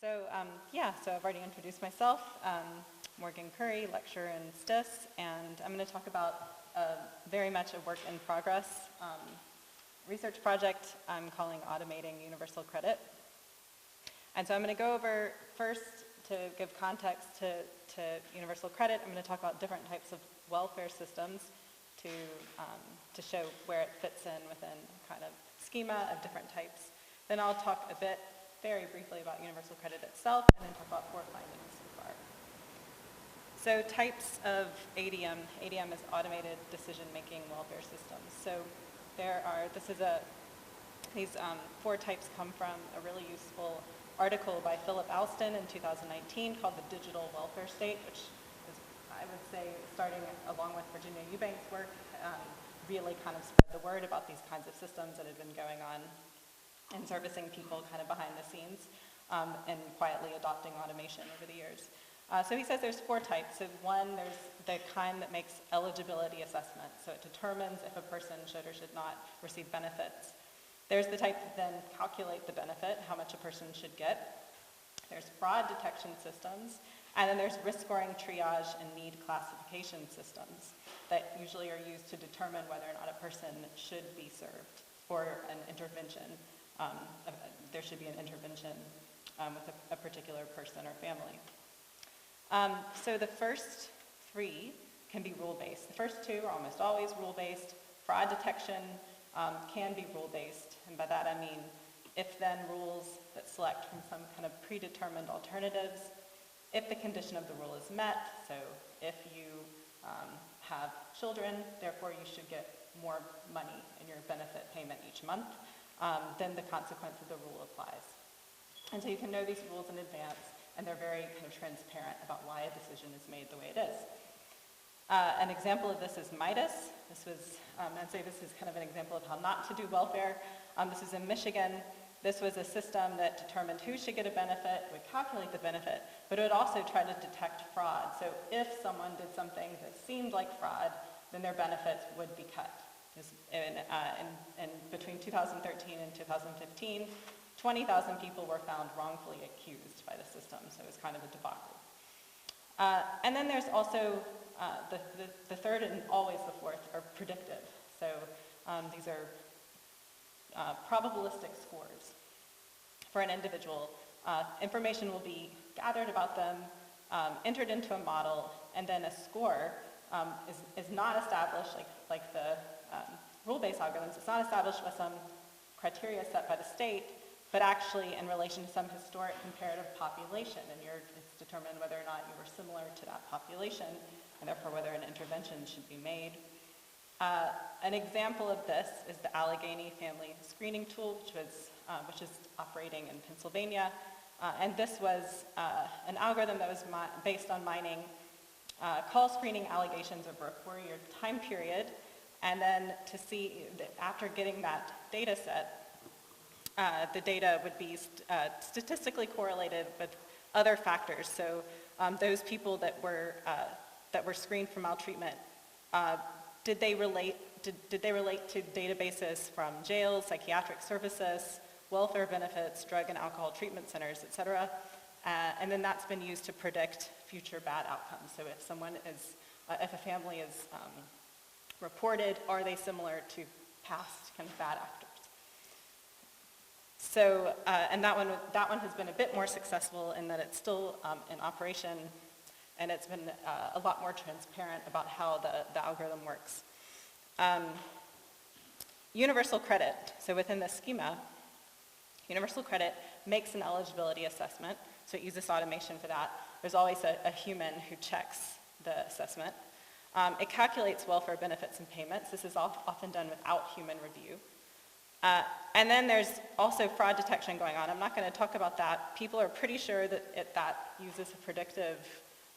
So I've already introduced myself. Morgan Currie, lecturer in STIS, and I'm going to talk about very much a work in progress research project I'm calling Automating Universal Credit. And so I'm going to go over first, to give context to universal credit, I'm going to talk about different types of welfare systems to show where it fits in within kind of schema of different types. Then I'll talk a bit, very briefly, about universal credit itself, and then talk about 4 findings so far. So types of ADM. ADM is automated decision-making welfare systems. So these 4 types come from a really useful article by Philip Alston in 2019 called The Digital Welfare State, which is, I would say, starting along with Virginia Eubank's work, really kind of spread the word about these kinds of systems that had been going on and servicing people kind of behind the scenes and quietly adopting automation over the years. So he says there's 4 types. So one, there's the kind that makes eligibility assessment. So it determines if a person should or should not receive benefits. There's the type that then calculate the benefit, how much a person should get. There's fraud detection systems. And then there's risk scoring, triage, and need classification systems that usually are used to determine whether or not a person should be served or an intervention. There should be an intervention with a particular person or family. So the first 3 can be rule-based. The first 2 are almost always rule-based. Fraud detection can be rule-based, and by that I mean if-then rules that select from some kind of predetermined alternatives. If the condition of the rule is met, so if you have children, therefore you should get more money in your benefit payment each month, then the consequence of the rule applies. And so you can know these rules in advance, and they're very kind of transparent about why a decision is made the way it is. An example of this is Midas. I'd say this is kind of an example of how not to do welfare. This is in Michigan. This was a system that determined who should get a benefit, would calculate the benefit, but it would also try to detect fraud. So if someone did something that seemed like fraud, then their benefits would be cut. Between 2013 and 2015, 20,000 people were found wrongfully accused by the system, so it was kind of a debacle. And then there's also the third and always the fourth are predictive. So these are probabilistic scores for an individual. Information will be gathered about them, entered into a model, and then a score is not established like the rule-based algorithms. It's not established by some criteria set by the state, but actually in relation to some historic comparative population, and it's determined whether or not you were similar to that population, and therefore whether an intervention should be made. An example of this is the Allegheny Family Screening Tool, which is operating in Pennsylvania, and this was an algorithm that was based on mining call screening allegations over a 4-year time period, and then to see that after getting that data set, the data would be statistically correlated with other factors. So those people that were screened for maltreatment, did they relate to databases from jails, psychiatric services, welfare benefits, drug and alcohol treatment centers, et cetera? And then that's been used to predict future bad outcomes. So if a family is reported, are they similar to past kind of bad actors? So, and that one has been a bit more successful in that it's still in operation, and it's been a lot more transparent about how the algorithm works. Universal credit. So within the schema, universal credit makes an eligibility assessment. So it uses automation for that. There's always a human who checks the assessment. It calculates welfare benefits and payments. This is often done without human review. And then there's also fraud detection going on. I'm not going to talk about that. People are pretty sure that that uses a predictive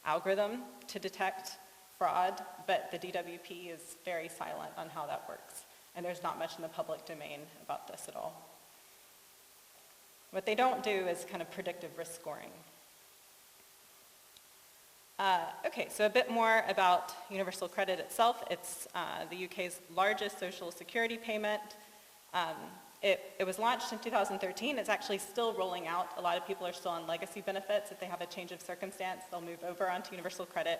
algorithm to detect fraud, but the DWP is very silent on how that works. And there's not much in the public domain about this at all. What they don't do is kind of predictive risk scoring. Okay, so a bit more about universal credit itself. It's the UK's largest social security payment. It was launched in 2013. It's actually still rolling out. A lot of people are still on legacy benefits. If they have a change of circumstance, they'll move over onto universal credit.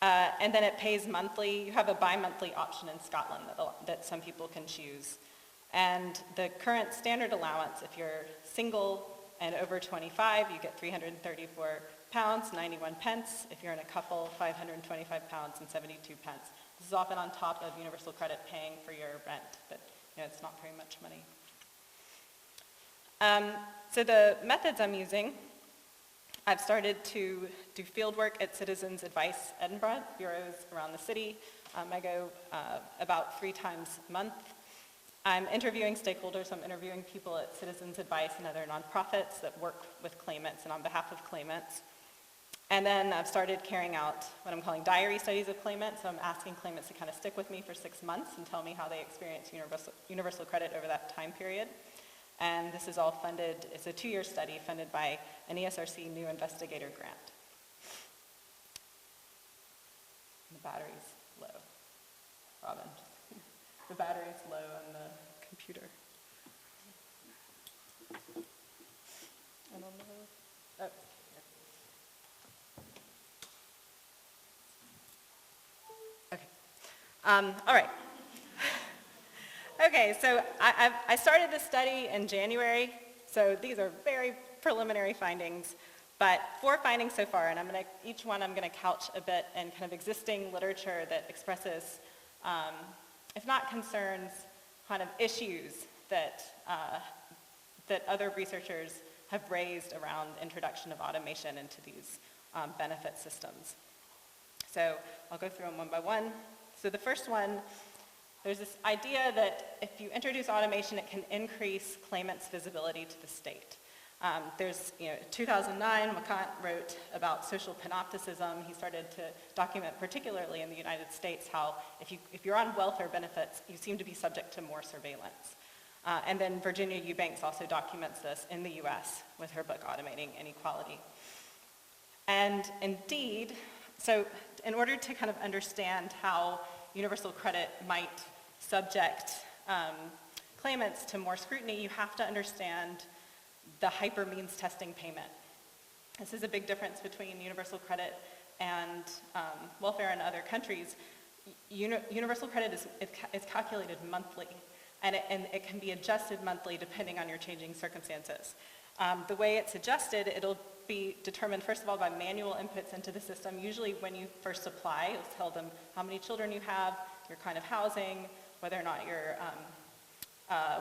And then it pays monthly. You have a bi-monthly option in Scotland that some people can choose. And the current standard allowance, if you're single and over 25, you get 334 pounds, 91 pence. If you're in a couple, 525 pounds and 72 pence. This is often on top of universal credit paying for your rent, but it's not very much money. So the methods I'm using, I've started to do field work at Citizens Advice Edinburgh, bureaus around the city. I go about 3 times a month. I'm interviewing stakeholders, so I'm interviewing people at Citizens Advice and other nonprofits that work with claimants and on behalf of claimants. And then I've started carrying out what I'm calling diary studies of claimants. So I'm asking claimants to kind of stick with me for 6 months and tell me how they experience universal credit over that time period. And this is all funded, it's a 2-year study funded by an ESRC New Investigator grant. The battery's low. Robin, the battery's low on the computer. I don't know. Oh. All right. Okay, so I started this study in January, so these are very preliminary findings, but 4 findings so far, and each one I'm going to couch a bit in kind of existing literature that expresses, if not concerns, kind of issues that other researchers have raised around introduction of automation into these benefit systems. So I'll go through them one by one. So the first one, there's this idea that if you introduce automation, it can increase claimants' visibility to the state. There's, 2009, McCant wrote about social panopticism. He started to document, particularly in the United States, how if you're on welfare benefits, you seem to be subject to more surveillance. And then Virginia Eubanks also documents this in the US with her book, Automating Inequality. And indeed, so in order to kind of understand how universal credit might subject claimants to more scrutiny, you have to understand the hypermeans testing payment. This is a big difference between universal credit and welfare in other countries. Universal credit is calculated monthly, and it can be adjusted monthly depending on your changing circumstances. The way it's adjusted, it'll be determined, first of all, by manual inputs into the system. Usually when you first apply, it'll tell them how many children you have, your kind of housing, whether or not you're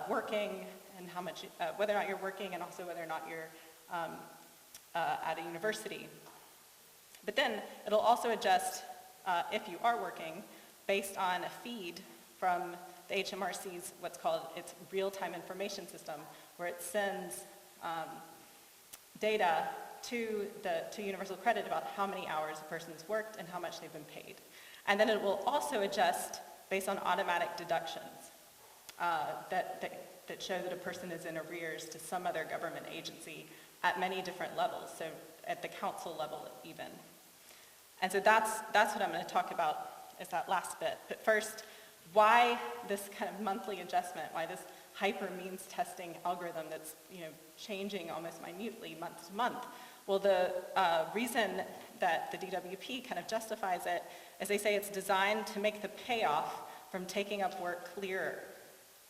working, and how much, whether or not you're working, and also whether or not you're at a university. But then it'll also adjust, if you are working, based on a feed from the HMRC's, what's called its real-time information system, where it sends data to universal credit about how many hours a person's worked and how much they've been paid. And then it will also adjust based on automatic deductions that show that a person is in arrears to some other government agency at many different levels, so at the council level even. And so that's what I'm going to talk about, is that last bit. But first, why this kind of monthly adjustment, why this hypermeans testing algorithm that's changing almost minutely month to month? Well, the reason that the DWP kind of justifies it is they say it's designed to make the payoff from taking up work clearer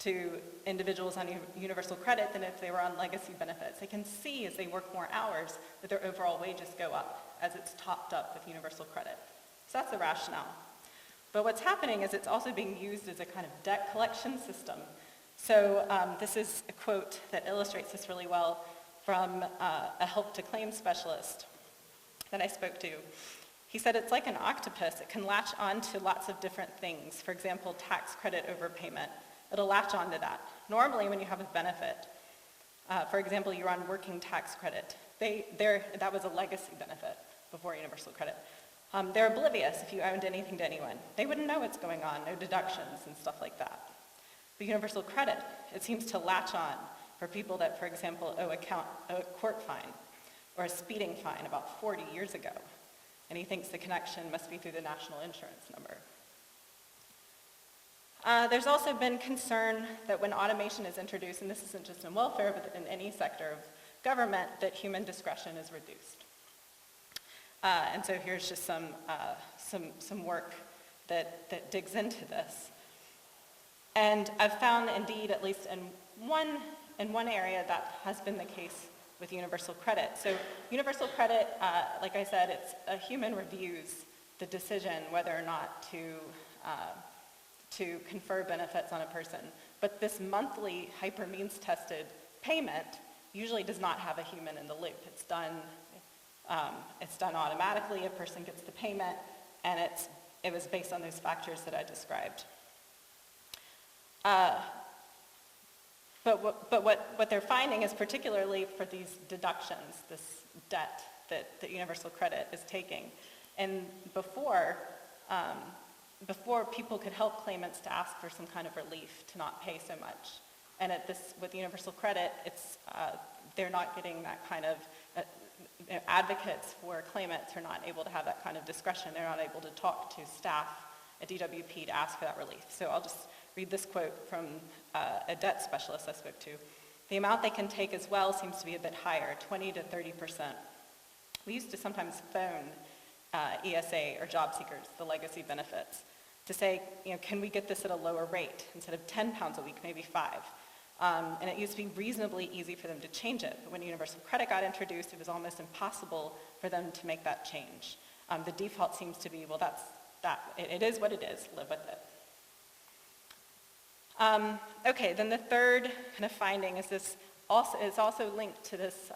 to individuals on universal credit than if they were on legacy benefits. They can see as they work more hours that their overall wages go up as it's topped up with universal credit. So that's the rationale. But what's happening is it's also being used as a kind of debt collection system. So this is a quote that illustrates this really well from a help to claim specialist that I spoke to. He said it's like an octopus. It can latch on to lots of different things. For example, tax credit overpayment. It'll latch onto that. Normally when you have a benefit, for example, you're on working tax credit, that was a legacy benefit before universal credit. They're oblivious if you owned anything to anyone. They wouldn't know what's going on, no deductions and stuff like that. But universal credit, it seems to latch on for people that, for example, owe a court fine or a speeding fine about 40 years ago. And he thinks the connection must be through the national insurance number. There's also been concern that when automation is introduced, and this isn't just in welfare, but in any sector of government, that human discretion is reduced. And so here's just some work that digs into this. And I've found, indeed, at least in one area, that has been the case with universal credit. So universal credit, like I said, it's a human reviews the decision whether or not to confer benefits on a person. But this monthly hypermeans tested payment usually does not have a human in the loop. It's done automatically. A person gets the payment, and it was based on those factors that I described. But what they're finding is, particularly for these deductions, this debt that universal credit is taking, and before people could help claimants to ask for some kind of relief to not pay so much. And with universal credit, they're not getting that kind of, advocates for claimants are not able to have that kind of discretion. They're not able to talk to staff at DWP to ask for that relief. So I'll just read this quote from a debt specialist I spoke to. The amount they can take as well seems to be a bit higher, 20 to 30%. We used to sometimes phone ESA or job seekers, the legacy benefits, to say, can we get this at a lower rate? Instead of 10 pounds a week, maybe 5. And it used to be reasonably easy for them to change it. But when universal credit got introduced, it was almost impossible for them to make that change. The default seems to be, well, it is what it is, live with it. Okay, then the third kind of finding is also linked to this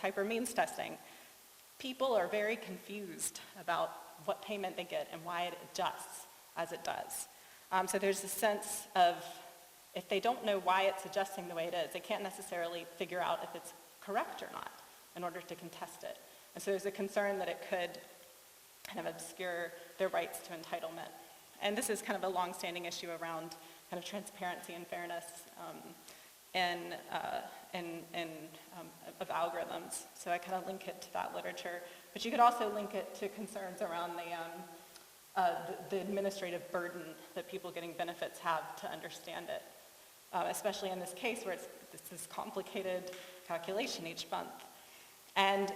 hypermeans testing. People are very confused about what payment they get and why it adjusts as it does. So there's a sense of, if they don't know why it's adjusting the way it is, they can't necessarily figure out if it's correct or not in order to contest it. And so there's a concern that it could kind of obscure their rights to entitlement. And this is kind of a long-standing issue around kind of transparency and fairness of algorithms. So I kind of link it to that literature. But you could also link it to concerns around the administrative burden that people getting benefits have to understand it, especially in this case where it's this complicated calculation each month. And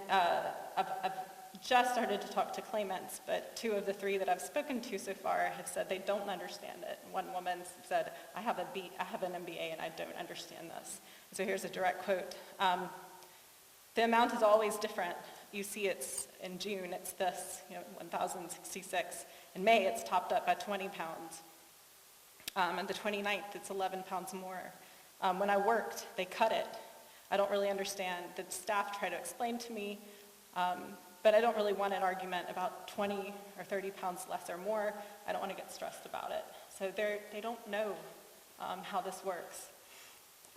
I've just started to talk to claimants, but 2 of the 3 that I've spoken to so far have said they don't understand it. One woman said, I have an MBA and I don't understand this. So here's a direct quote. The amount is always different. You see it's in June, it's this, 1,066. In May, it's topped up by 20 pounds. And the 29th, it's 11 pounds more. When I worked, they cut it. I don't really understand. The staff try to explain to me, but I don't really want an argument about 20 or 30 pounds less or more. I don't want to get stressed about it. So they don't know how this works.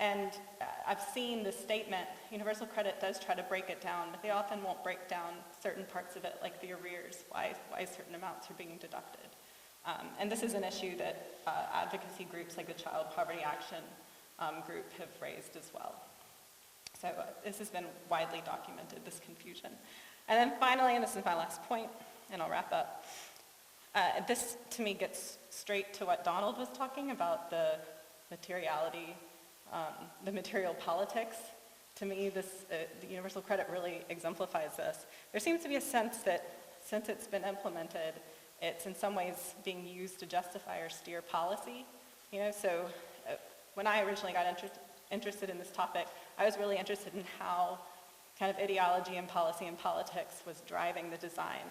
And I've seen the statement, universal credit does try to break it down, but they often won't break down certain parts of it, like the arrears, why certain amounts are being deducted. And this is an issue that advocacy groups like the Child Poverty Action group have raised as well. So this has been widely documented, this confusion. And then finally, and this is my last point, and I'll wrap up, this to me gets straight to what Donald was talking about, the materiality, the material politics. To me, the universal credit really exemplifies this. There seems to be a sense that since it's been implemented, it's in some ways being used to justify or steer policy. So when I originally got interested in this topic, I was really interested in how kind of ideology and policy and politics was driving the design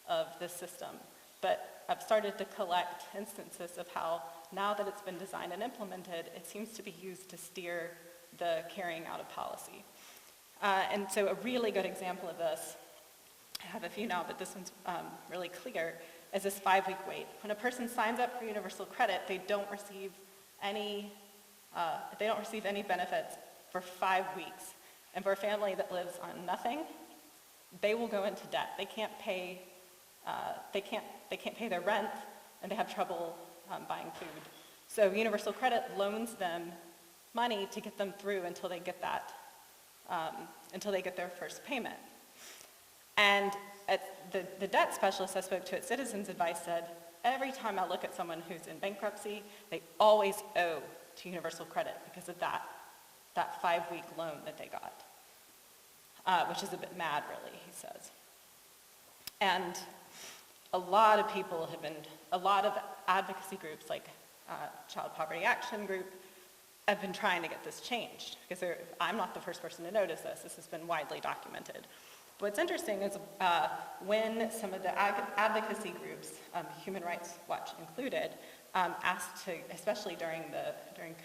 of this system. But I've started to collect instances of how, now that it's been designed and implemented, it seems to be used to steer the carrying out of policy. And so a really good example of this, I have a few now, but this one's really clear, is this 5-week wait. When a person signs up for universal credit, they don't receive any benefits for 5 weeks. And for a family that lives on nothing, they will go into debt. They can't pay their rent, and they have trouble buying food. So universal credit loans them money to get them through until they get their first payment. And the debt specialist I spoke to at Citizens Advice said, every time I look at someone who's in bankruptcy, they always owe to Universal Credit because of that 5-week loan that they got, which is a bit mad, really, he says. And a lot of people have been, a lot of advocacy groups like Child Poverty Action Group have been trying to get this changed, because I'm not the first person to notice this. This has been widely documented. But what's interesting is when some of the advocacy groups, Human Rights Watch included, asked to, especially during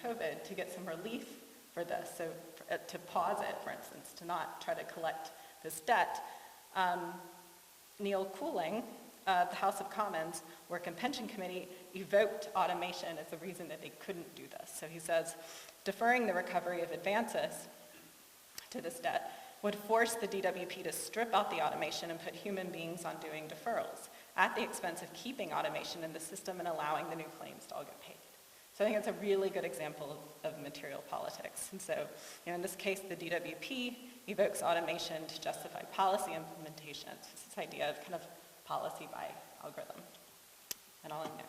COVID, to get some relief for this, so to pause it, for instance, to not try to collect this debt, Neil Cooling, the House of Commons Work and Pension Committee, evoked automation as the reason that they couldn't do this. So he says, deferring the recovery of advances to this debt would force the DWP to strip out the automation and put human beings on doing deferrals at the expense of keeping automation in the system and allowing the new claims to all get paid. So I think it's a really good example of material politics. And so, in this case, the DWP evokes automation to justify policy implementation. So it's this idea of kind of policy by algorithm. And I'll end there.